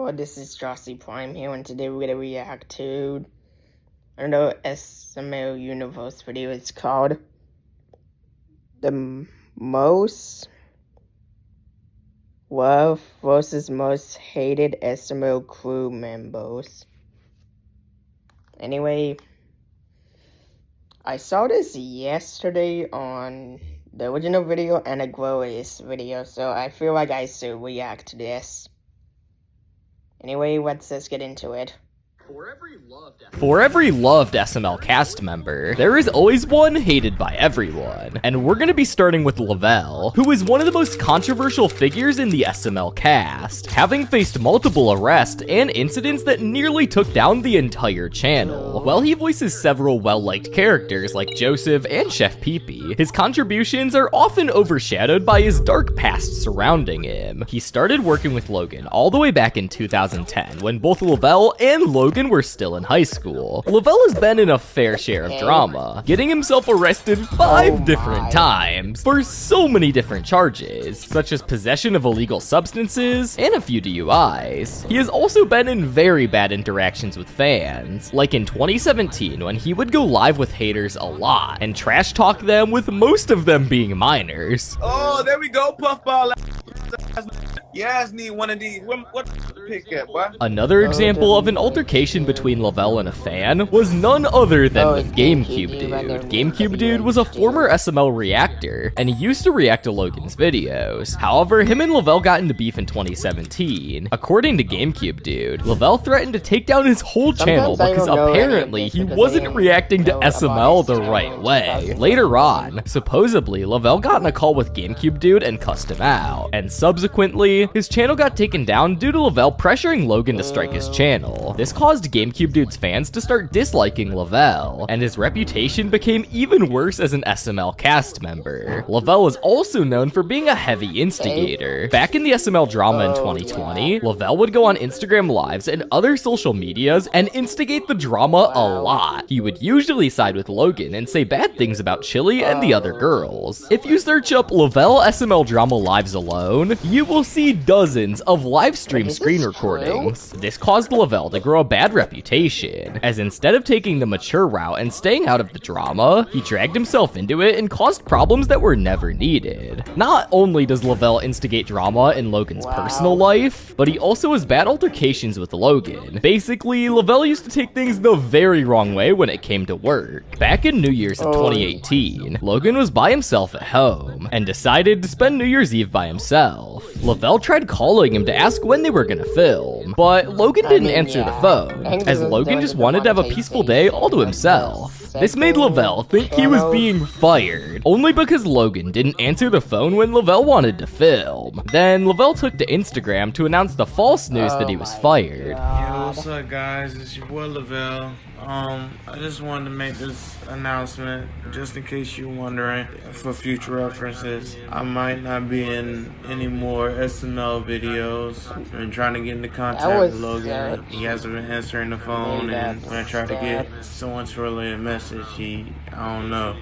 Hello, this is Jossie Prime here, and today we're gonna react to another SML Universe video. It's called The Most Love versus Most Hated SML Crew Members. Anyway, I saw this yesterday on the original video and a glorious video, so I feel like I should react to this. Anyway, let's just get into it. For every loved SML cast member, there is always one hated by everyone. And we're gonna be starting with Lavelle, who is one of the most controversial figures in the SML cast, having faced multiple arrests and incidents that nearly took down the entire channel. While he voices several well-liked characters like Joseph and Chef Pee-Pee, his contributions are often overshadowed by his dark past surrounding him. He started working with Logan all the way back in 2010, when both Lavelle and Logan were still in high school. Lavelle has been in a fair share of drama, getting himself arrested 5 different times for so many different charges, such as possession of illegal substances and a few DUIs. He has also been in very bad interactions with fans, like in 2017 when he would go live with haters a lot and trash talk them, with most of them being minors. Oh, there we go, Puffball. Yeah, I need one of these. What pick up, boy? Another example of an altercation between Lavelle and a fan was none other than with GameCube Dude. GameCube Dude was a former SML reactor, and he used to react to Logan's videos. However, him and Lavelle got into beef in 2017. According to GameCube Dude, Lavelle threatened to take down his whole channel because apparently he wasn't reacting to SML the right way. Later on, supposedly, Lavelle got in a call with GameCube Dude and cussed him out, and subsequently, his channel got taken down due to Lavelle pressuring Logan to strike his channel. This caused GameCube Dude's fans to start disliking Lavelle, and his reputation became even worse as an SML cast member. Lavelle is also known for being a heavy instigator. Back in the SML drama in 2020, Lavelle would go on Instagram Lives and other social medias and instigate the drama a lot. He would usually side with Logan and say bad things about Chili and the other girls. If you search up Lavelle SML drama lives alone, you will see dozens of live stream screen recordings. This caused Lavelle to grow a bad reputation, as instead of taking the mature route and staying out of the drama, he dragged himself into it and caused problems that were never needed. Not only does Lavelle instigate drama in Logan's personal life, but he also has bad altercations with Logan. Basically, Lavelle used to take things the very wrong way when it came to work. Back in New Year's in 2018, Logan was by himself at home and decided to spend New Year's Eve by himself. Lavelle tried calling him to ask when they were gonna film, but Logan didn't answer the phone, as Logan just wanted to have a peaceful day all to himself. This made Lavelle think he was being fired, only because Logan didn't answer the phone when Lavelle wanted to film. Then Lavelle took to Instagram to announce the false news that he was fired. Yo, what's up, guys? It's your boy Lavelle. I just wanted to make this announcement, just in case you're wondering, for future references. I might not be in any more SML videos. I've been trying to get into contact with Logan. He hasn't been answering the phone, and when I tried to get someone to relay a message, I don't know.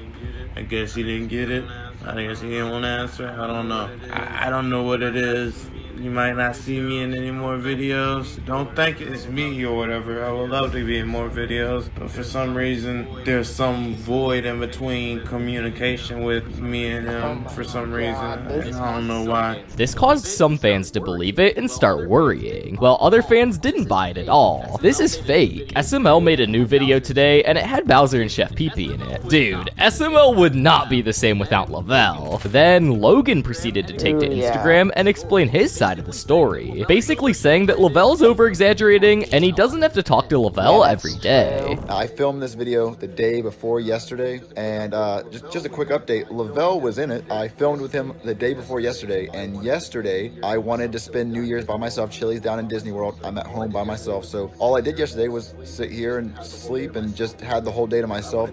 I guess he didn't get it. I guess he didn't want to answer. I don't know. I don't know what it is. You might not see me in any more videos. Don't think it's me or whatever. I would love to be in more videos, but for some reason, there's some void in between communication with me and him for some reason. I don't know why. This caused some fans to believe it and start worrying, while other fans didn't buy it at all. This is fake. SML made a new video today, and it had Bowser and Chef Pee-Pee in it. Dude, SML would not be the same without Lavelle. Then Logan proceeded to take to Instagram and explain his side of the story, basically saying that Lavelle's over-exaggerating and he doesn't have to talk to Lavelle every day. I filmed this video the day before yesterday, and just a quick update, Lavelle was in it. I filmed with him the day before yesterday, and yesterday I wanted to spend New Year's by myself. Chili's down in Disney World. I'm at home by myself, so all I did yesterday was sit here and sleep and just had the whole day to myself.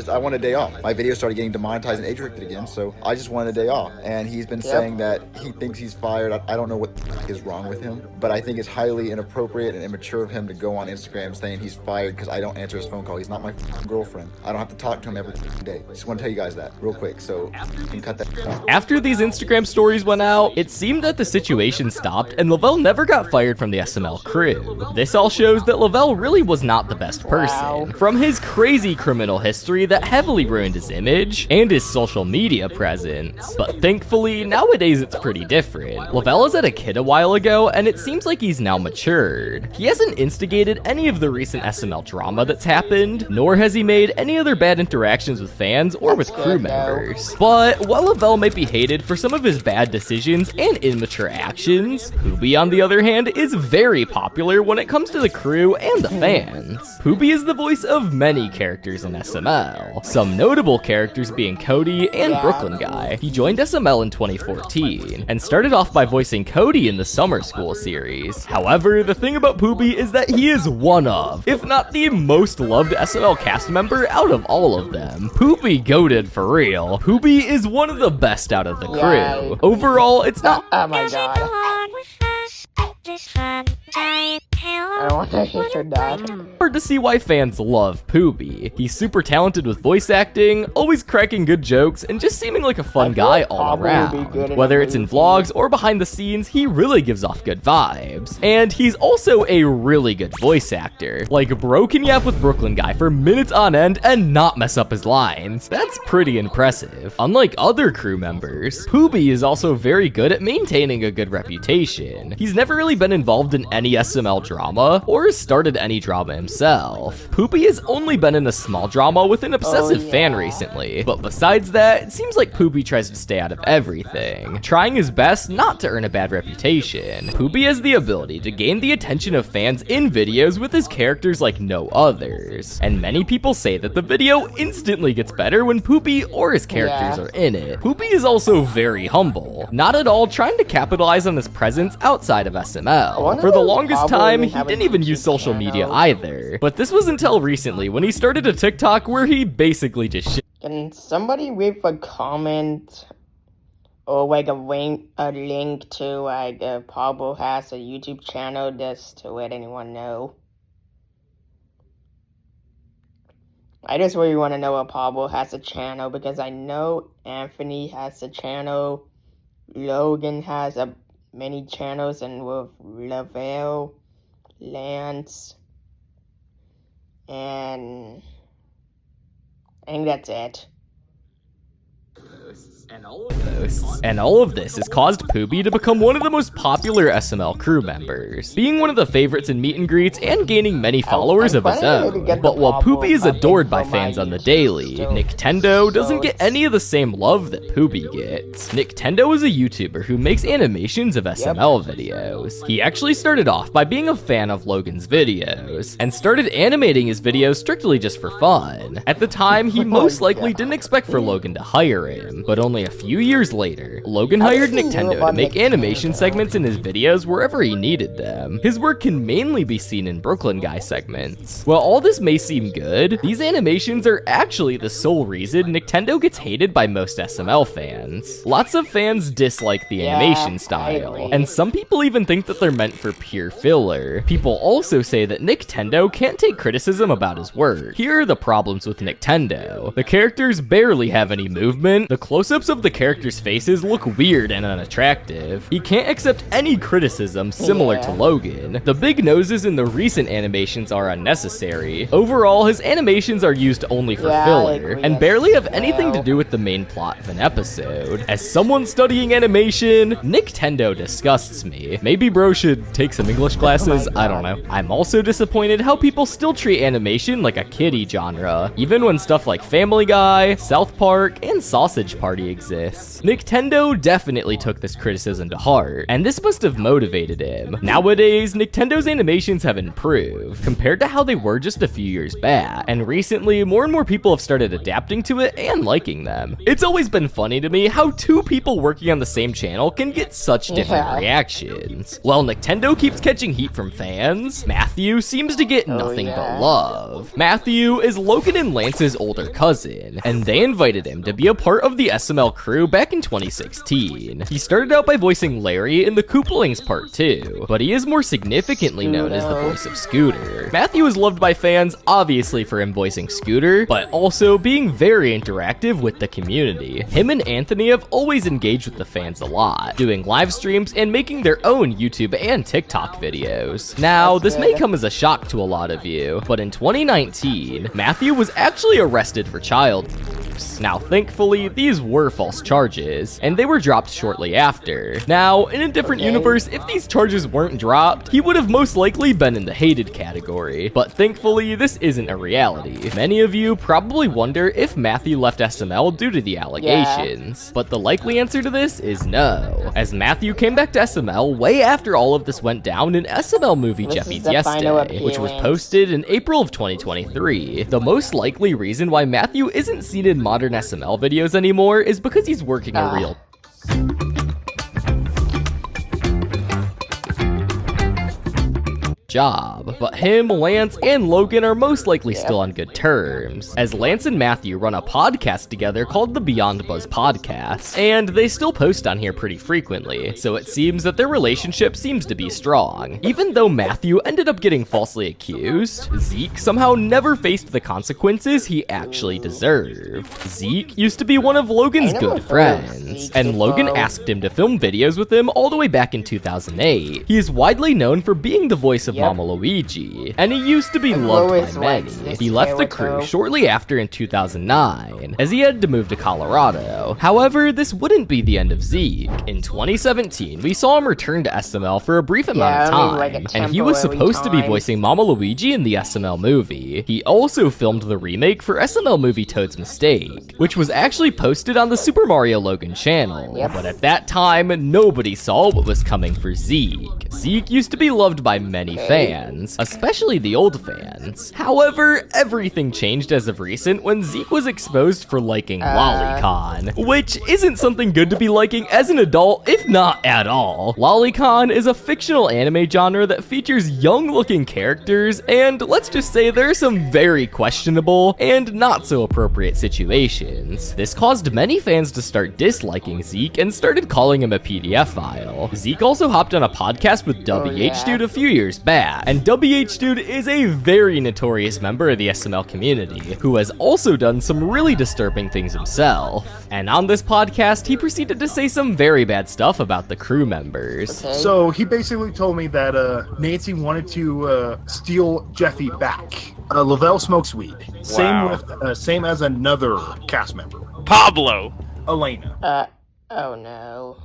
I wanted a day off. My video started getting demonetized and age restricted again, so I just wanted a day off. And he's been saying that he thinks he's fired. I don't know what is wrong with him, but I think it's highly inappropriate and immature of him to go on Instagram saying he's fired because I don't answer his phone call. He's not my girlfriend. I don't have to talk to him every day. Just want to tell you guys that real quick, so you can cut that out. After these Instagram stories went out, it seemed that the situation stopped and Lavelle never got fired from the SML crew. This all shows that Lavelle really was not the best person. From his crazy criminal history that heavily ruined his image and his social media presence. But thankfully, nowadays it's pretty different. Lavelle has had a kid a while ago, and it seems like he's now matured. He hasn't instigated any of the recent SML drama that's happened, nor has he made any other bad interactions with fans or with crew members. But while Lavelle might be hated for some of his bad decisions and immature actions, Poopy, on the other hand, is very popular when it comes to the crew and the fans. Poopy is the voice of many characters in SML, some notable characters being Cody and Brooklyn Guy. He joined SML in 2014, and started off by voicing Cody in the Summer School series. However, the thing about Poopy is that he is one of, if not the most loved SML cast member out of all of them. Poopy goated for real. Poopy is one of the best out of the crew. Overall, it's not— Oh my god. I want to hit your dad. hard to see why fans love Poopy. He's super talented with voice acting, always cracking good jokes, and just seeming like a fun guy all around. Whether it's in vlogs or behind the scenes, he really gives off good vibes. And he's also a really good voice actor. Like, bro can yap with Brooklyn Guy for minutes on end and not mess up his lines. That's pretty impressive. Unlike other crew members, Poopy is also very good at maintaining a good reputation. He's never really been involved in any SML drama or started any drama himself. Poopy has only been in a small drama with an obsessive fan recently, but besides that, it seems like Poopy tries to stay out of everything, trying his best not to earn a bad reputation. Poopy has the ability to gain the attention of fans in videos with his characters like no others, and many people say that the video instantly gets better when Poopy or his characters are in it. Poopy is also very humble, not at all trying to capitalize on his presence outside of SML. For the longest time, he didn't even use social media either, but this was until recently when he started a TikTok where he basically just Can somebody leave a comment or like a link to like Pablo has a YouTube channel just to let anyone know? I just really want to know if Pablo has a channel because I know Anthony has a channel, Logan has many channels, and with Lavelle, Lance, and I think that's it. And all of this has caused Poopy to become one of the most popular SML crew members, being one of the favorites in meet and greets and gaining many followers of his own. But while Poopy is adored by fans on the daily, Nintendo doesn't get any of the same love that Poopy gets. Nintendo is a YouTuber who makes animations of SML videos. He actually started off by being a fan of Logan's videos, and started animating his videos strictly just for fun. At the time, he most likely didn't expect for Logan to hire him, but only a few years later, Logan hired Nintendo to make animation segments in his videos wherever he needed them. His work can mainly be seen in Brooklyn Guy segments. While all this may seem good, these animations are actually the sole reason Nintendo gets hated by most SML fans. Lots of fans dislike the animation style, and some people even think that they're meant for pure filler. People also say that Nintendo can't take criticism about his work. Here are the problems with Nintendo. The characters barely have any movement, the close-ups of the characters' faces look weird and unattractive. He can't accept any criticism similar to Logan. The big noses in the recent animations are unnecessary. Overall, his animations are used only for filler, and barely have anything to do with the main plot of an episode. As someone studying animation, Nintendo disgusts me. Maybe bro should take some English classes, I don't know. I'm also disappointed how people still treat animation like a kiddie genre, even when stuff like Family Guy, South Park, and Sausage Party exists. Nintendo definitely took this criticism to heart, and this must have motivated him. Nowadays, Nintendo's animations have improved, compared to how they were just a few years back, and recently, more and more people have started adapting to it and liking them. It's always been funny to me how two people working on the same channel can get such different reactions. While Nintendo keeps catching heat from fans, Matthew seems to get nothing but love. Matthew is Logan and Lance's older cousin, and they invited him to be a part of the the SML crew back in 2016. He started out by voicing Larry in the Kooplings Part 2, but he is more significantly known as the voice of Scooter. Matthew is loved by fans, obviously for him voicing Scooter, but also being very interactive with the community. Him and Anthony have always engaged with the fans a lot, doing live streams and making their own YouTube and TikTok videos. Now, this may come as a shock to a lot of you, but in 2019, Matthew was actually arrested for child abuse. Now, thankfully, these were false charges, and they were dropped shortly after. Now, in a different universe, if these charges weren't dropped, he would have most likely been in the hated category, but thankfully, this isn't a reality. Many of you probably wonder if Matthew left SML due to the allegations, but the likely answer to this is no, as Matthew came back to SML way after all of this went down in SML movie Jeff Eats Yesterday, which was posted in April of 2023. The most likely reason why Matthew isn't seen in modern SML videos anymore is because he's working a real job, but him, Lance, and Logan are most likely still on good terms, as Lance and Matthew run a podcast together called the Beyond Buzz Podcast, and they still post on here pretty frequently, so it seems that their relationship seems to be strong. Even though Matthew ended up getting falsely accused, Zeke somehow never faced the consequences he actually deserved. Zeke used to be one of Logan's good friends, and Logan asked him to film videos with him all the way back in 2008. He is widely known for being the voice of Mama Luigi, and he used to be loved by many. He left the crew shortly after in 2009, as he had to move to Colorado. However, this wouldn't be the end of Zeke. In 2017, we saw him return to SML for a brief amount of time, and he was supposed to be voicing Mama Luigi in the SML movie. He also filmed the remake for SML movie Toad's Mistake, which was actually posted on the Super Mario Logan channel, but at that time, nobody saw what was coming for Zeke. Zeke used to be loved by many fans, especially the old fans. However, everything changed as of recent when Zeke was exposed for liking Lolicon, which isn't something good to be liking as an adult, if not at all. Lolicon is a fictional anime genre that features young-looking characters, and let's just say there are some very questionable and not so appropriate situations. This caused many fans to start disliking Zeke and started calling him a PDF file. Zeke also hopped on a podcast with WH Dude a few years back, and WH Dude is a very notorious member of the SML community, who has also done some really disturbing things himself. And on this podcast, he proceeded to say some very bad stuff about the crew members. So he basically told me that Nancy wanted to steal Jeffy back. Lavelle smokes weed. Same as another cast member. Pablo. Elena. Oh no.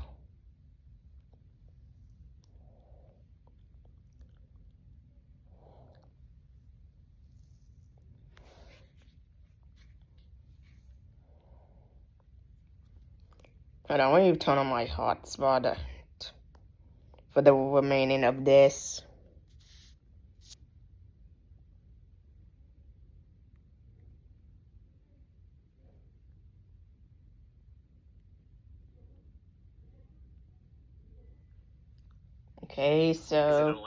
Hold on, let me turn on my hotspot for the remaining of this. Okay, so...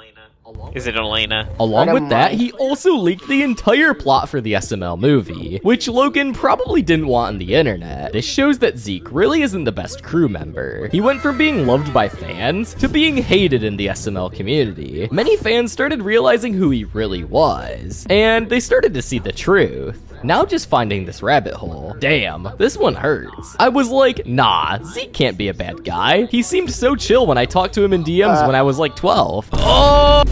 Is it Elena? Along with that, he also leaked the entire plot for the SML movie, which Logan probably didn't want on the internet. This shows that Zeke really isn't the best crew member. He went from being loved by fans to being hated in the SML community. Many fans started realizing who he really was, and they started to see the truth. Now just finding this rabbit hole. Damn, this one hurts. I was like, nah, Zeke can't be a bad guy. He seemed so chill when I talked to him in DMs when I was like 12. Oh!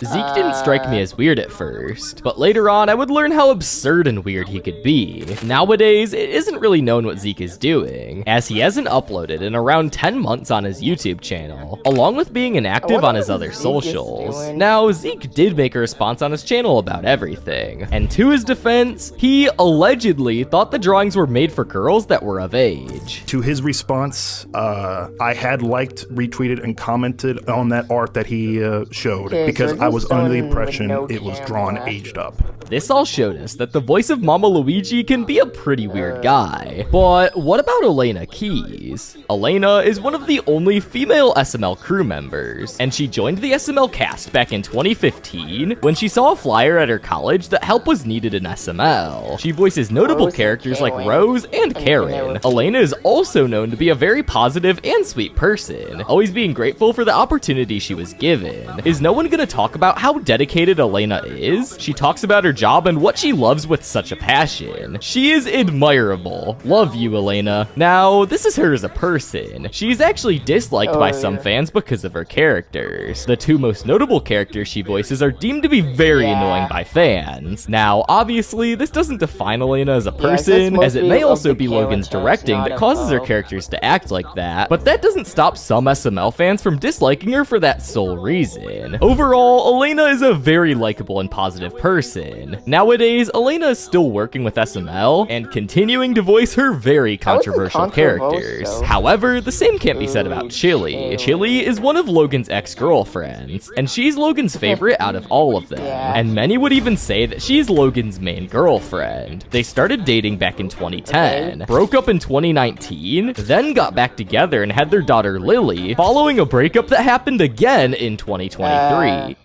Zeke didn't strike me as weird at first, but later on I would learn how absurd and weird he could be. Nowadays, it isn't really known what Zeke is doing, as he hasn't uploaded in around 10 months on his YouTube channel, along with being inactive on his other socials. Now, Zeke did make a response on his channel about everything, and to his defense, he allegedly thought the drawings were made for girls that were of age. To his response, I had liked, retweeted, and commented on that art that he showed, because I was under the someone with impression no it was drawn camera. aged up. This all showed us that the voice of Mama Luigi can be a pretty weird guy. But what about Elena Keys? Elena is one of the only female SML crew members, and she joined the SML cast back in 2015 when she saw a flyer at her college that help was needed in SML. She voices notable Rose and characters like Karen. Rose and Karen. Elena is also known to be a very positive and sweet person, always being grateful for the opportunity she was given. Is no one gonna talk about how dedicated Elena is? She talks about her job and what she loves with such a passion. She is admirable. Love you, Elena. Now, this is her as a person. She's actually disliked by some fans because of her characters. The two most notable characters she voices are deemed to be very annoying by fans. Now, obviously, this doesn't define Elena as a person, as it may also be Logan's directing that causes her characters to act like that, but that doesn't stop some SML fans from disliking her for that sole reason. Overall, Elena is a very likable and positive person. Nowadays, Elena is still working with SML and continuing to voice her very controversial characters. However, the same can't be said about Chili. Chili is one of Logan's ex-girlfriends, and she's Logan's favorite out of all of them, and many would even say that she's Logan's main girlfriend. They started dating back in 2010, broke up in 2019, then got back together and had their daughter Lily, following a breakup that happened again in 2023.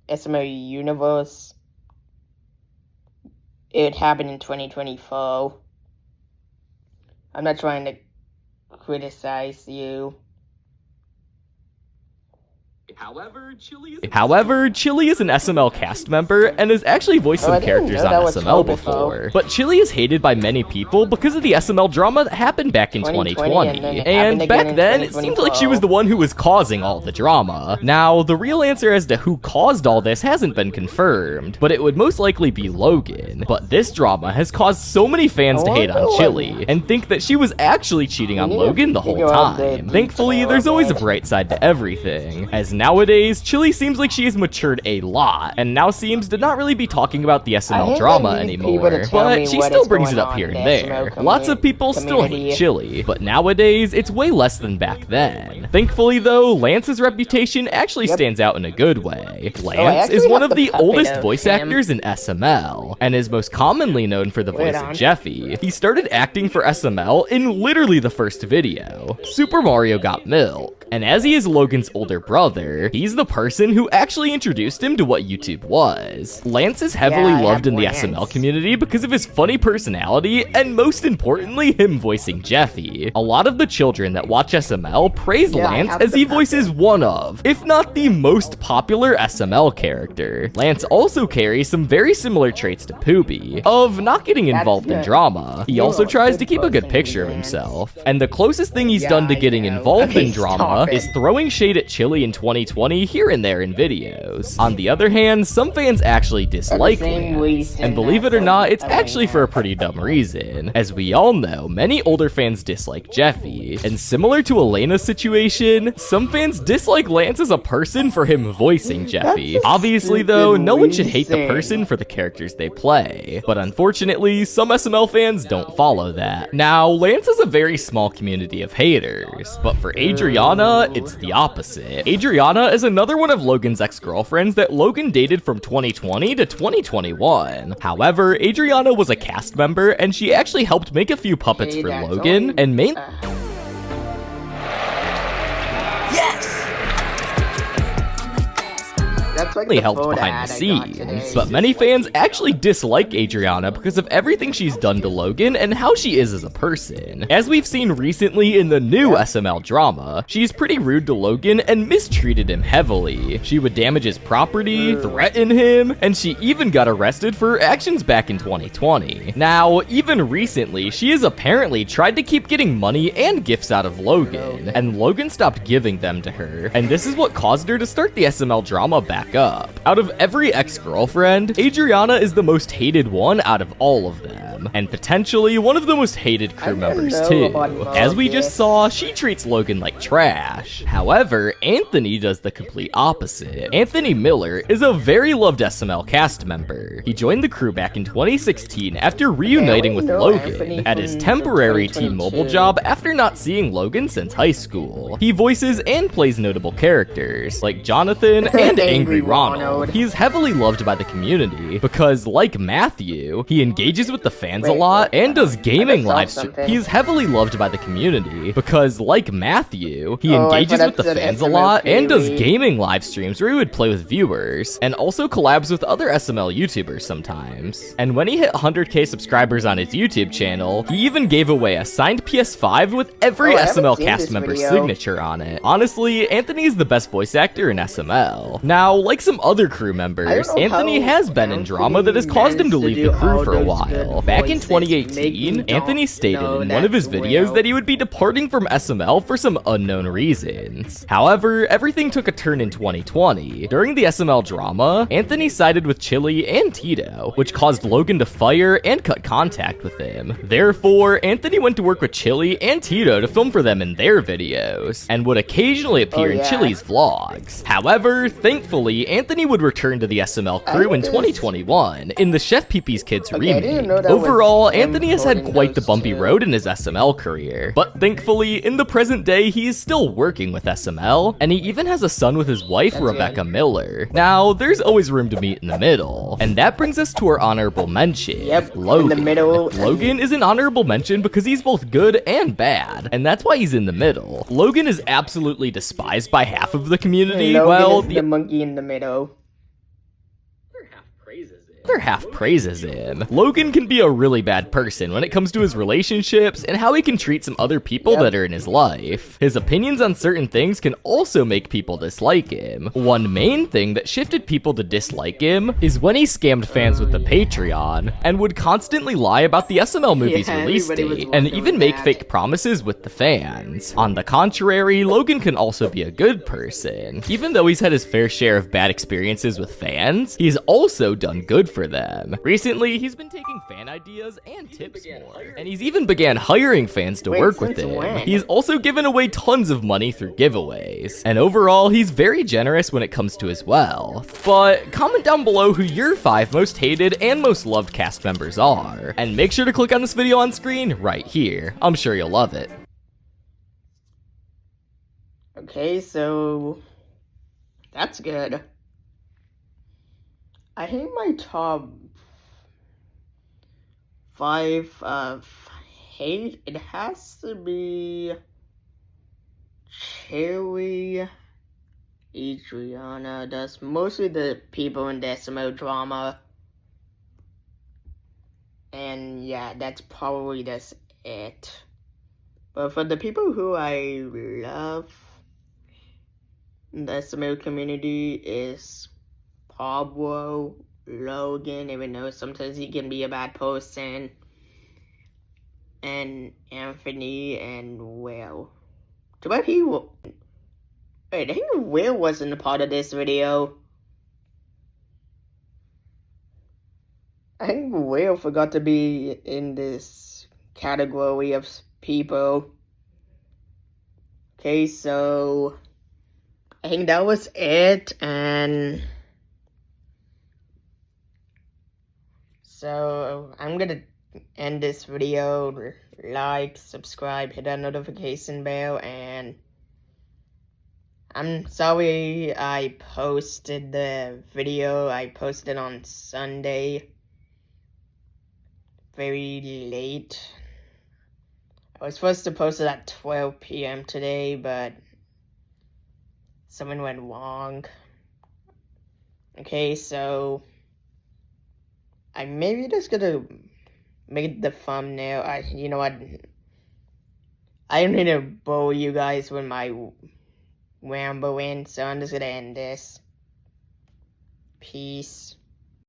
SML Universe. It happened in 2024. I'm not trying to criticize you. However, Chili is an SML cast member and has actually voiced some characters on SML before. But Chili is hated by many people because of the SML drama that happened back in 2020. And back then, it seemed like she was the one who was causing all the drama. Now, the real answer as to who caused all this hasn't been confirmed, but it would most likely be Logan. But this drama has caused so many fans to hate on Chili and think that she was actually cheating on Logan the whole time. Thankfully, there's always a bright side to everything, as nowadays, Chili seems like she has matured a lot, and now seems to not really be talking about the SML drama anymore, but she still brings it up here and there. Lots of people still hate Chili, but nowadays, it's way less than back then. Thankfully though, Lance's reputation actually stands out in a good way. Lance is one of the oldest voice actors in SML, and is most commonly known for the voice of Jeffy. He started acting for SML in literally the first video, Super Mario Got Milk, and as he is Logan's older brother, he's the person who actually introduced him to what YouTube was. Lance is heavily loved in the SML community because of his funny personality, and most importantly, him voicing Jeffy. A lot of the children that watch SML praise Lance as he voices one of, if not the most popular SML character. Lance also carries some very similar traits to Poopy, of not getting involved in drama. He also tries to keep a good picture of himself, and the closest thing he's done to getting involved in drama is throwing shade at Chili in 2020 here and there in videos. On the other hand, some fans actually dislike Lance, and believe it or not, it's actually for a pretty dumb reason. As we all know, many older fans dislike Jeffy, and similar to Elena's situation, some fans dislike Lance as a person for him voicing Jeffy. Obviously though, no one should hate the person for the characters they play, but unfortunately, some SML fans don't follow that. Now, Lance has a very small community of haters, but for Adriana, it's the opposite. Adriana is another one of Logan's ex-girlfriends that Logan dated from 2020 to 2021. However, Adriana was a cast member, and she actually helped make a few puppets for Logan, and helped behind the scenes, but many fans actually dislike Adriana because of everything she's done to Logan and how she is as a person. As we've seen recently in the new SML drama, she's pretty rude to Logan and mistreated him heavily. She would damage his property, threaten him, and she even got arrested for her actions back in 2020. Now, even recently, she has apparently tried to keep getting money and gifts out of Logan, and Logan stopped giving them to her, and this is what caused her to start the SML drama back up. Out of every ex-girlfriend, Adriana is the most hated one out of all of them, and potentially one of the most hated crew members too. As we just saw, she treats Logan like trash. However, Anthony does the complete opposite. Anthony Miller is a very loved SML cast member. He joined the crew back in 2016 after reuniting with Logan at his temporary T-Mobile job after not seeing Logan since high school. He voices and plays notable characters like Jonathan and Angry Ronald. He is heavily loved by the community because, like Matthew, he engages with the fans a lot and does gaming live streams. He is heavily loved by the community because, like Matthew, he engages with the fans a lot and does gaming live streams where he would play with viewers, and also collabs with other SML YouTubers sometimes. And when he hit 100k subscribers on his YouTube channel, he even gave away a signed PS5 with every SML cast member's signature on it. Honestly, Anthony is the best voice actor in SML. Now, like some other crew members, Anthony has been in drama that has caused him to leave the crew for a while. Back in 2018, Anthony stated in one of his videos that he would be departing from SML for some unknown reasons. However, everything took a turn in 2020. During the SML drama, Anthony sided with Chili and Tito, which caused Logan to fire and cut contact with him. Therefore, Anthony went to work with Chili and Tito to film for them in their videos, and would occasionally appear in Chili's vlogs. However, thankfully, Anthony would return to the SML crew in 2021 in the Chef Pee-Pee's Kids remake. Overall, Anthony has had quite the bumpy road in his SML career, but thankfully, in the present day, he is still working with SML, and he even has a son with his wife, Rebecca Miller. Now, there's always room to meet in the middle, and that brings us to our honorable mention, Logan. In the middle. Logan is an honorable mention because he's both good and bad, and that's why he's in the middle. Logan is absolutely despised by half of the community, Logan is the monkey in the middle. Other half praises him. Logan can be a really bad person when it comes to his relationships and how he can treat some other people that are in his life. His opinions on certain things can also make people dislike him. One main thing that shifted people to dislike him is when he scammed fans with the Patreon and would constantly lie about the SML movie's release date and even make fake promises with the fans. On the contrary, Logan can also be a good person. Even though he's had his fair share of bad experiences with fans, he's also done good for them. Recently, he's been taking fan ideas and tips more, and he's even began hiring fans to work with him. He's also given away tons of money through giveaways, and overall, he's very generous when it comes to his wealth. But comment down below who your 5 most hated and most loved cast members are, and make sure to click on this video on screen right here. I'm sure you'll love it. Okay, so that's good. I think my top 5 of hate, it has to be Chili, Adriana. That's mostly the people in the SML drama. And yeah, that's probably just it. But for the people who I love in the SML community is Pablo, Logan, even though sometimes he can be a bad person, and Anthony and Will. Too bad he wait, I think Will wasn't a part of this video. I think Will forgot to be in this category of people. Okay, so I think that was it, and so I'm gonna end this video. Like, subscribe, hit that notification bell, and I'm sorry I posted the video. I posted on Sunday. Very late. I was supposed to post it at 12 p.m. today, but something went wrong. Okay, so I'm maybe just gonna make the thumbnail. You know what? I don't need to bore you guys with my rambling, so I'm just gonna end this. Peace.